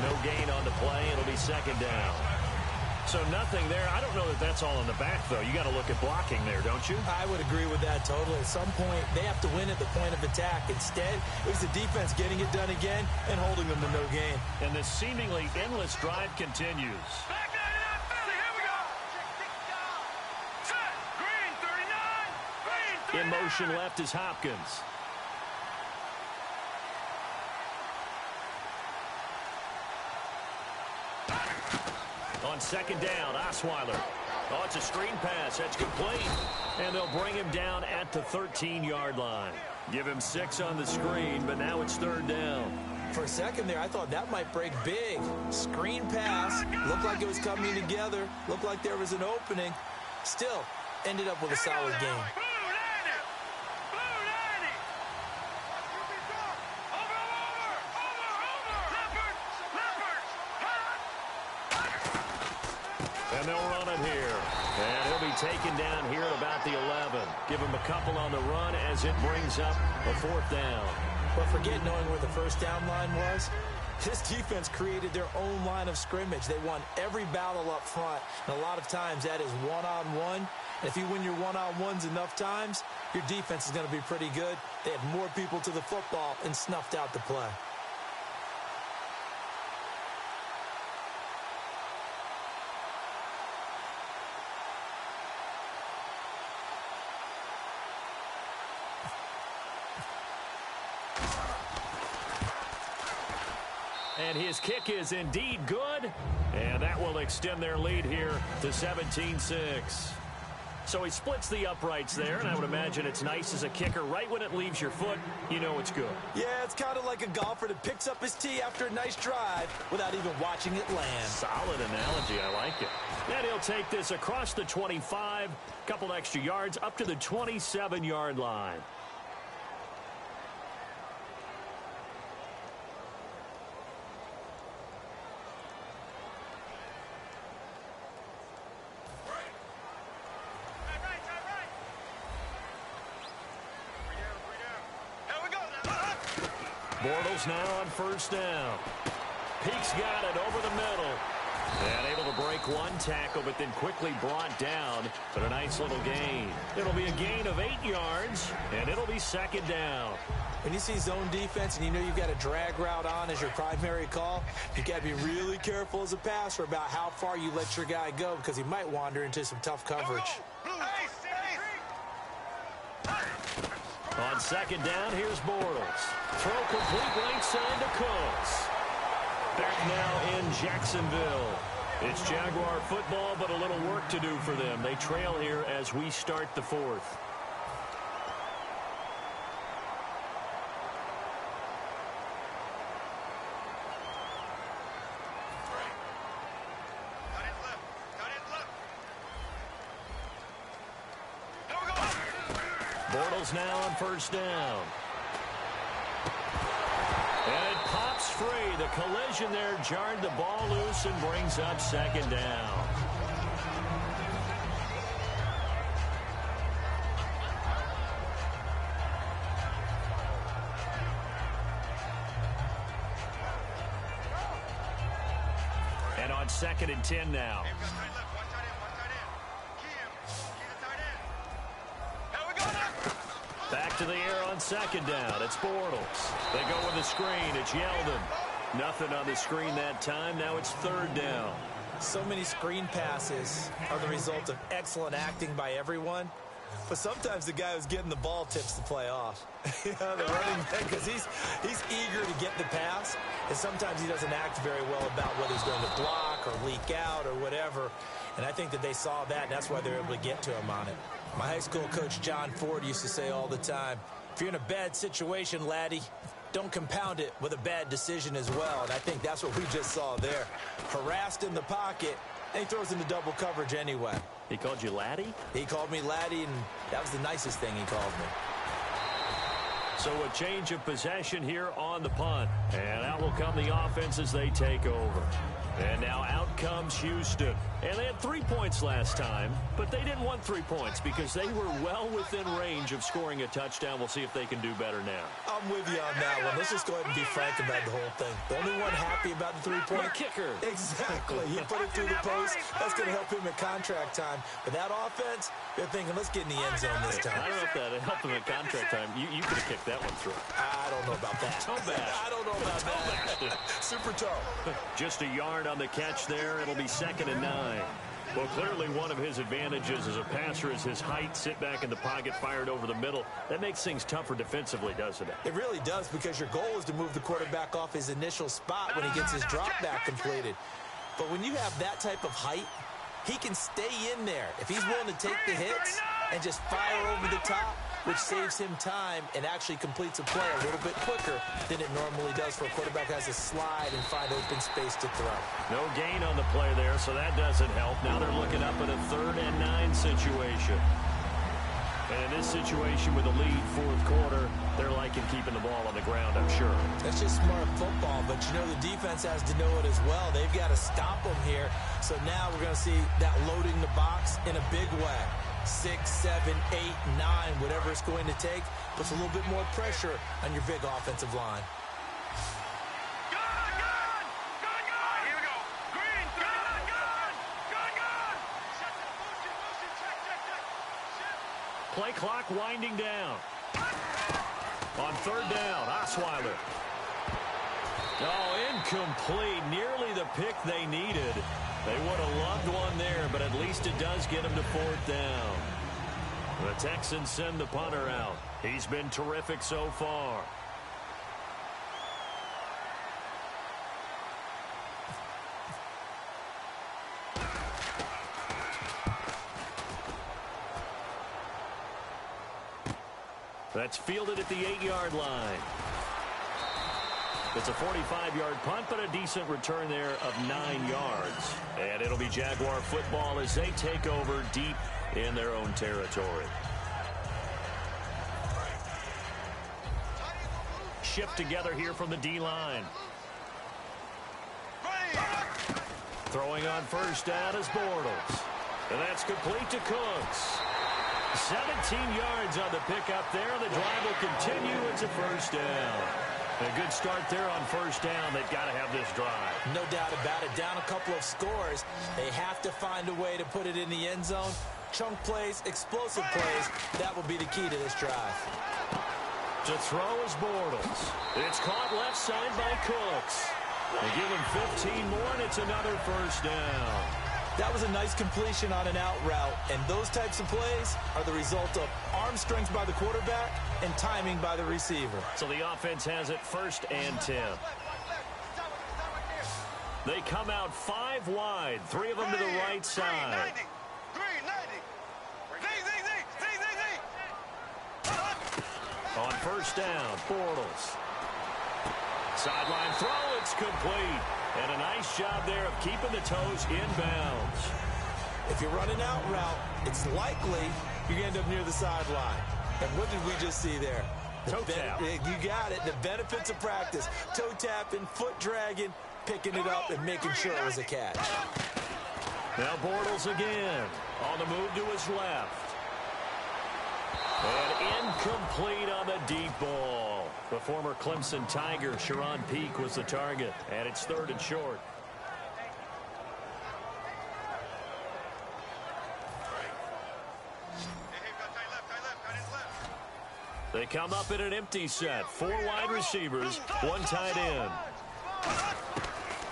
No gain on the play. It'll be 2nd down. So nothing there. I don't know that that's all in the back, though. You got to look at blocking there, don't you? I would agree with that totally. At some point, they have to win at the point of attack. Instead, it was the defense getting it done again and holding them to no gain. And this seemingly endless drive continues. Back 99, Philly, here we go. Set, green 39, green 39. In motion left is Hopkins. On second down, Osweiler. Oh, it's a screen pass. That's complete. And they'll bring him down at the 13-yard line. Give him 6 on the screen, but now it's third down. For a second there, I thought that might break big. Screen pass. Looked like it was coming together. Looked like there was an opening. Still, ended up with a solid game. And they'll run it here. And he'll be taken down here at about the 11. Give him a couple on the run as it brings up a fourth down. But forget knowing where the first down line was. This defense created their own line of scrimmage. They won every battle up front. And a lot of times that is one-on-one. And if you win your one-on-ones enough times, your defense is going to be pretty good. They had more people to the football and snuffed out the play. And his kick is indeed good. And that will extend their lead here to 17-6. So he splits the uprights there, and I would imagine it's nice as a kicker. Right when it leaves your foot, you know it's good. Yeah, it's kind of like a golfer that picks up his tee after a nice drive without even watching it land. Solid analogy. I like it. And he'll take this across the 25, couple extra yards, up to the 27-yard line. Bortles now on first down. Peaks got it over the middle. And able to break one tackle, but then quickly brought down. But a nice little gain. It'll be a gain of 8 yards, and it'll be second down. When you see zone defense and you know you've got a drag route on as your primary call, you got to be really careful as a passer about how far you let your guy go because he might wander into some tough coverage. On second down, here's Bortles. Throw complete right side to Cooks. Back now in Jacksonville. It's Jaguar football, but a little work to do for them. They trail here as we start the fourth. Bortles now on first down. And it pops free. The collision there jarred the ball loose and brings up second down. And on second and 10 now. Back to the air on second down. It's Bortles. They go with the screen. It's Yeldon. Nothing on the screen that time. Now it's third down. So many screen passes are the result of excellent acting by everyone. But sometimes the guy who's getting the ball tips the play off. The running back, because he's eager to get the pass. And sometimes he doesn't act very well about whether he's going to block or leak out or whatever. And I think that they saw that, and that's why they're able to get to him on it. My high school coach, John Ford, used to say all the time, if you're in a bad situation, laddie, don't compound it with a bad decision as well. And I think that's what we just saw there. Harassed in the pocket, and he throws into double coverage anyway. He called you laddie? He called me laddie, and that was the nicest thing he called me. So a change of possession here on the punt. And out will come the offense as they take over. And now out comes Houston. And they had 3 points last time, but they didn't want 3 points because they were well within range of scoring a touchdown. We'll see if they can do better now. I'm with you on that one. Let's just go ahead and be frank about the whole thing. The only one happy about the three-point kicker. Exactly. He put it through the post. That's going to help him at contract time. But that offense, they're thinking, let's get in the end zone this time. I don't know if that helped him at contract time. You could have kicked that one through. I don't know about that. Toe bash. I don't know about that. Super toe. Just a yard on the catch there. It'll be 2nd and 9. Well, clearly one of his advantages as a passer is his height. Sit back in the pocket, fired over the middle. That makes things tougher defensively, doesn't it? It really does, because your goal is to move the quarterback off his initial spot when he gets his drop back completed. But when you have that type of height, he can stay in there. If he's willing to take the hits and just fire over the top, which saves him time and actually completes a play a little bit quicker than it normally does for a quarterback who has to slide and find open space to throw. No gain on the play there, so that doesn't help. Now they're looking up at a 3rd and 9 situation. And in this situation with a lead 4th quarter, they're liking keeping the ball on the ground, I'm sure. That's just smart football, but you know the defense has to know it as well. They've got to stop them here. So now we're going to see that loading the box in a big way. 6, 7, 8, 9, whatever it's going to take, puts a little bit more pressure on your big offensive line. Here we go. Green, gun. Play clock winding down. On 3rd down, Osweiler. Oh, incomplete. Nearly the pick they needed. They would have loved one there, but at least it does get them to 4th down. The Texans send the punter out. He's been terrific so far. That's fielded at the 8-yard line. It's a 45-yard punt, but a decent return there of 9 yards. And it'll be Jaguar football as they take over deep in their own territory. Shift together here from the D-line. Throwing on 1st down is Bortles. And that's complete to Cooks. 17 yards on the pickup there. The drive will continue. It's a 1st down. A good start there on 1st down. They've got to have this drive. No doubt about it. Down a couple of scores. They have to find a way to put it in the end zone. Chunk plays, explosive plays. That will be the key to this drive. To throw is Bortles. It's caught left side by Cooks. They give him 15 more, and it's another 1st down. That was a nice completion on an out route, and those types of plays are the result of arm strength by the quarterback and timing by the receiver. So the offense has it 1st and 10. They come out 5 wide, 3 of them to the right side. On 1st down, Bortles. Sideline throw, it's complete. And a nice job there of keeping the toes inbounds. If you're running out route, it's likely you're going to end up near the sideline. And what did we just see there? Toe tap. You got it. The benefits of practice. Toe tapping, foot dragging, picking it up, and making sure it was a catch. Now Bortles again. On the move to his left. And incomplete on the deep ball. The former Clemson Tiger, Sharon Peak, was the target. And it's 3rd and short. They come up in an empty set. 4 wide receivers, 1 tight end.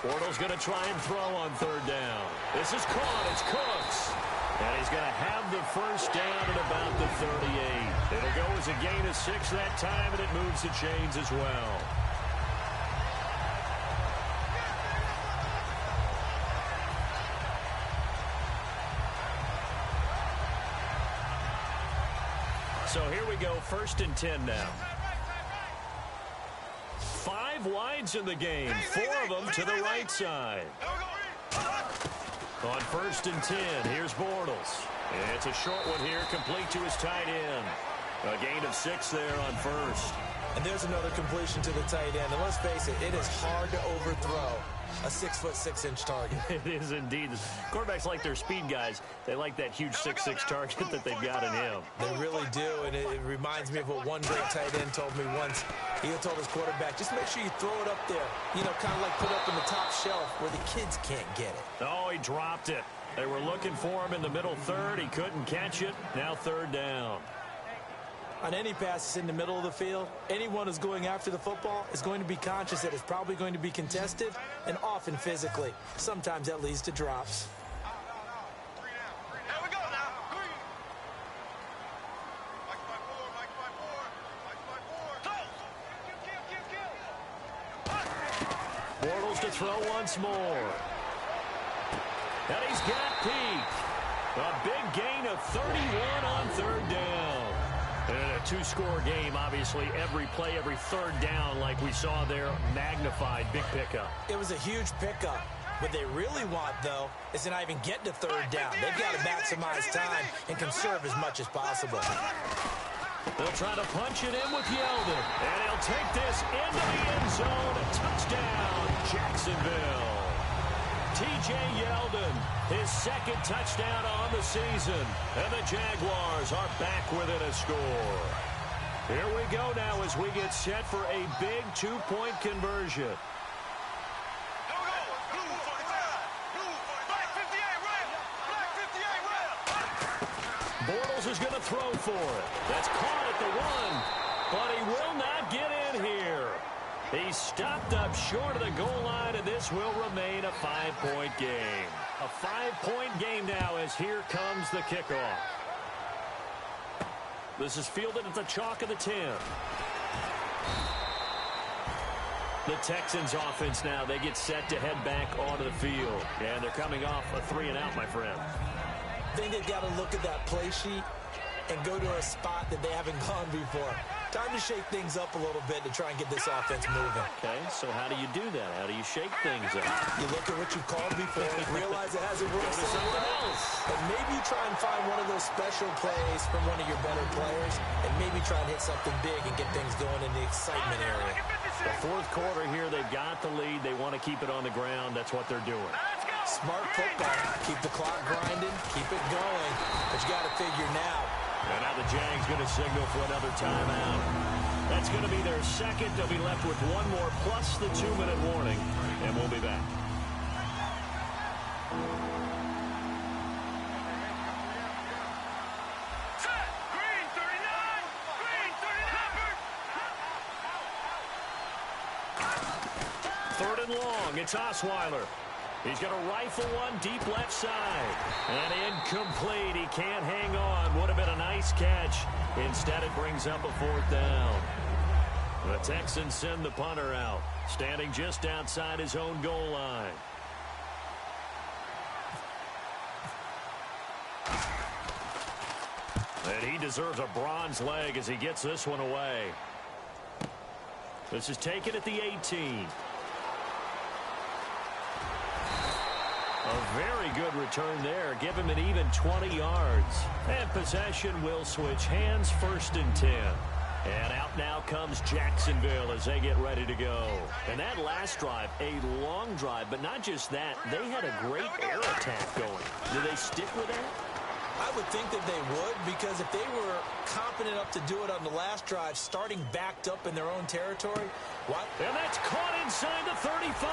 Bortles going to try and throw on 3rd down. This is caught. It's Cooks. And he's going to have the 1st down at about the 38. It'll go as a gain of 6 that time, and it moves the chains as well. So here we go, 1st and 10 now. 5 wides in the game, 4 of them to the right side. On 1st and 10, here's Bortles. It's a short one here, complete to his tight end. A gain of 6 there on 1st. And there's another completion to the tight end. And let's face it, it is hard to overthrow a 6'6" target. It is indeed. Quarterbacks like their speed guys. They like that huge 6'6" target that they've got in him. They really do, and it reminds me of what one great tight end told me once. He told his quarterback, just make sure you throw it up there. You know, kind of like put it up in the top shelf where the kids can't get it. Oh, he dropped it. They were looking for him in the middle third. He couldn't catch it. Now third down. On any passes in the middle of the field, anyone who's going after the football is going to be conscious that it's probably going to be contested and often physically. Sometimes that leads to drops. Here we go now. Bortles to throw once more. And he's got Peak. A big gain of 31 on third down. And a two-score game, obviously, every play, every third down, like we saw there, magnified, big pickup. It was a huge pickup. What they really want, though, is to not even get to third down. They've got to maximize time and conserve as much as possible. They'll try to punch it in with Yeldon. And he'll take this into the end zone. A touchdown, Jacksonville. T.J. Yeldon, his second touchdown on the season. And the Jaguars are back within a score. Here we go now as we get set for a big two-point conversion. Bortles is going to throw for it. That's caught at the one, but he will not get in here. He stopped up short of the goal line, and this will remain a 5-point game. A 5-point game now as here comes the kickoff. This is fielded at the chalk of the 10. The Texans offense now, they get set to head back onto the field. And they're coming off a 3-and-out, my friend. I think they've got to look at that play sheet and go to a spot that they haven't gone before. Time to shake things up a little bit to try and get this offense moving. Okay, so how do you do that? How do you shake things up? You look at what you've called before, realize it hasn't worked something else. And maybe you try and find one of those special plays from one of your better players, and maybe try and hit something big and get things going in the excitement area. The fourth quarter here, they've got the lead. They want to keep it on the ground. That's what they're doing. Smart football. Keep the clock grinding, keep it going. But you got to figure now. And now the Jags going to signal for another timeout. That's going to be their second. They'll be left with one more plus the 2-minute warning. And we'll be back. Third and long. It's Osweiler. He's going to rifle one deep left side. And incomplete. He can't hang on. Would have been a nice catch. Instead, it brings up a fourth down. The Texans send the punter out, standing just outside his own goal line. And he deserves a bronze leg as he gets this one away. This is taken at the 18. A very good return there. Give him an even 20 yards. And possession will switch hands, 1st and 10. And out now comes Jacksonville as they get ready to go. And that last drive, a long drive, but not just that. They had a great air attack going. Do they stick with that? I would think that they would, because if they were competent enough to do it on the last drive, starting backed up in their own territory, what? And that's caught inside the 35.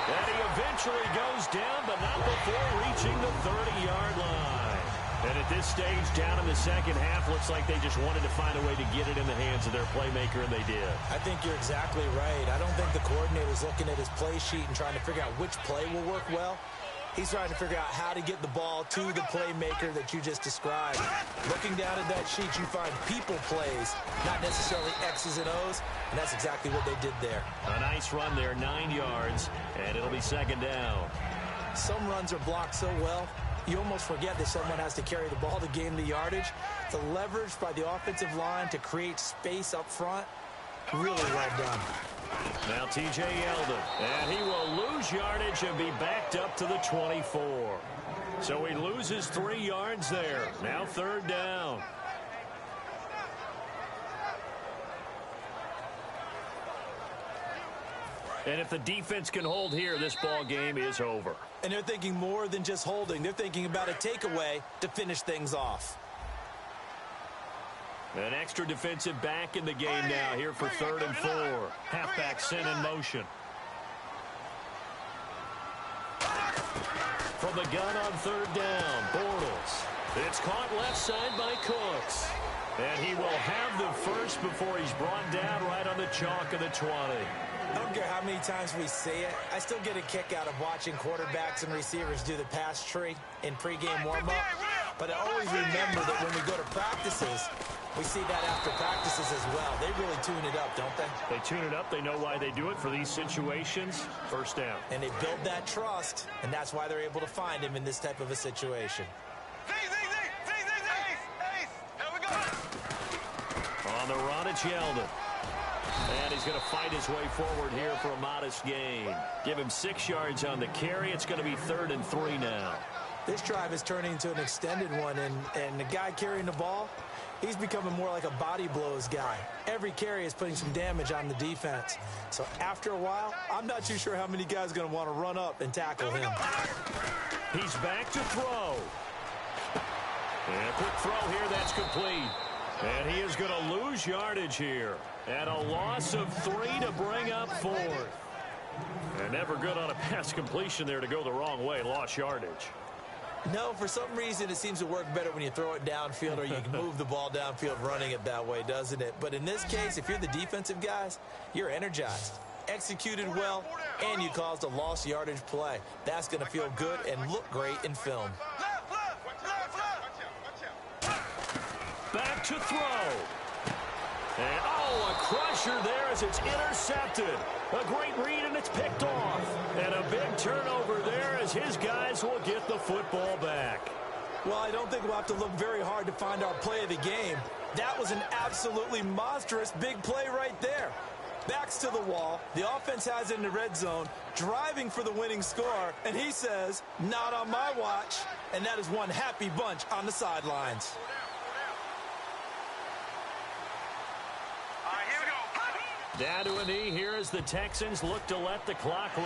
And he eventually goes down, but not before reaching the 30-yard line. And at this stage, down in the second half, looks like they just wanted to find a way to get it in the hands of their playmaker, and they did. I think you're exactly right. I don't think the coordinator's looking at his play sheet and trying to figure out which play will work well. He's trying to figure out how to get the ball to the playmaker that you just described. Looking down at that sheet, you find people plays, not necessarily X's and O's, and that's exactly what they did there. A nice run there, 9 yards, and it'll be second down. Some runs are blocked so well, you almost forget that someone has to carry the ball to gain the yardage. The leverage by the offensive line to create space up front, really well done. Now T.J. Yeldon, and he will lose yardage and be backed up to the 24. So he loses 3 yards there. Now third down. And if the defense can hold here, this ball game is over. And they're thinking more than just holding. They're thinking about a takeaway to finish things off. An extra defensive back in the game now here for 3rd and 4. Halfback sent in motion. From the gun on 3rd down, Bortles. It's caught left side by Cooks. And he will have the first before he's brought down right on the chalk of the 20. I don't care how many times we see it. I still get a kick out of watching quarterbacks and receivers do the pass tree in pregame warm-up. But I always remember that when we go to practices, we see that after practices as well. They really tune it up, don't they? They tune it up. They know why they do it for these situations. 1st down. And they build that trust, and that's why they're able to find him in this type of a situation. On the run, it's Yeldon. And he's going to fight his way forward here for a modest gain. Give him 6 yards on the carry. It's going to be 3rd and 3 now. This drive is turning into an extended one, and the guy carrying the ball, he's becoming more like a body blows guy. Every carry is putting some damage on the defense. So after a while, I'm not too sure how many guys are going to want to run up and tackle him. He's back to throw. And a quick throw here, that's complete. And he is going to lose yardage here. And a loss of 3 to bring up 4th. And never good on a pass completion there to go the wrong way. Lost yardage. No, for some reason it seems to work better when you throw it downfield or you can move the ball downfield running it that way, doesn't it? But in this case, if you're the defensive guys, you're energized, executed well, and you caused a lost yardage play. That's going to feel good and look great in film. Back to throw. And, oh, a crusher there as it's intercepted. A great read, and it's picked off. And a big turnover there as his guys will get the football back. Well, I don't think we'll have to look very hard to find our play of the game. That was an absolutely monstrous big play right there. Backs to the wall. The offense has it in the red zone, driving for the winning score. And he says, not on my watch. And that is one happy bunch on the sidelines. Down to a knee here as the Texans look to let the clock roll.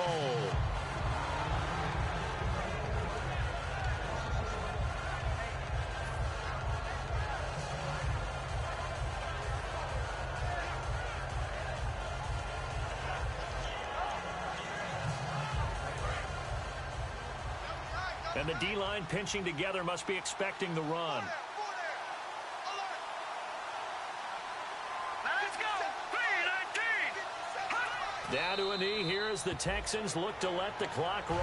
And the D-line pinching together must be expecting the run. Down to a knee here as the Texans look to let the clock roll.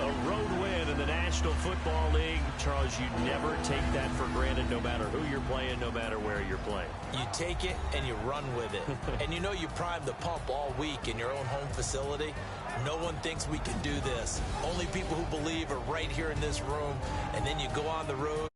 A road win in the National Football League. Charles, you never take that for granted no matter who you're playing, no matter where you're playing. You take it and you run with it. And you know you prime the pump all week in your own home facility. No one thinks we can do this. Only people who believe are right here in this room. And then you go on the road.